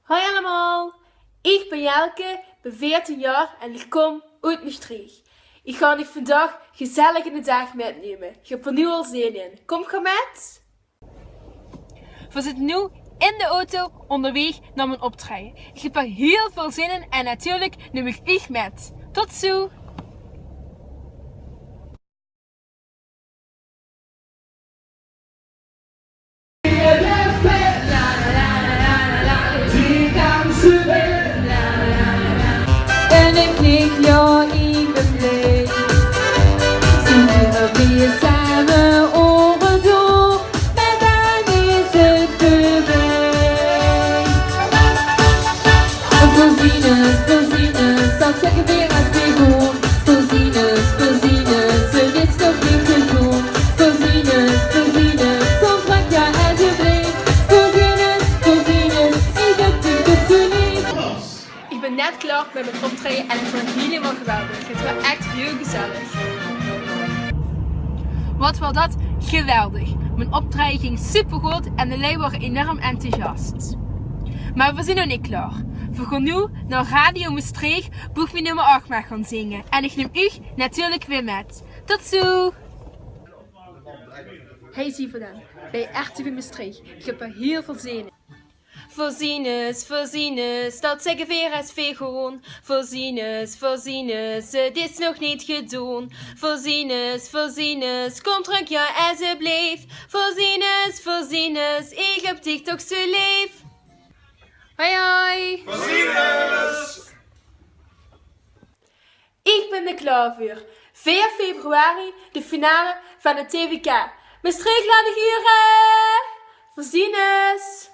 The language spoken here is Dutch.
Hoi allemaal, ik ben Jelke, ben 14 jaar en ik kom uit Maastricht. Ik ga jullie vandaag gezellig in de dag metnemen. Ik heb er nu al zin in. Kom ga met! We zitten nu in de auto onderweg naar mijn optreden. Ik heb er heel veel zin in en natuurlijk neem ik met. Tot zo! En ik knik, ja, ik ben blij. Zingen we weer samen oren door, en dan is het voorbij. Voorzieners, dat zeggen weer als weer gewoon. Voorzieners, het is nog niet gedaan. Voorzieners, kom strak ja alsjeblieft. Voorzieners, ik heb het zo lief. Ik ben net klaar met mijn optreden en ik vond het helemaal geweldig. Het was echt heel gezellig. Wat was dat geweldig. Mijn optreden ging super goed en de lui waren enorm enthousiast. Maar we zijn nog niet klaar. We gaan nu naar Radio Maastricht Boegme nummer 8 mag gaan zingen. En ik neem u natuurlijk weer met. Tot zo! Hey Sieverdam, bij RTV Maastricht. Ik heb er heel veel zin in. Voorzieners, dat zeggen weer eens veel gewoon. Voorzieners, het is nog niet gedaan. Voorzieners, kom terug ja alsjeblieft. Voorzieners, ik heb dich toch zo lief. Hoi! Voorzieners! Ik ben er klaar voor. 4 februari, de finale van de TVK. Maastricht laat de huren! Voorzieners!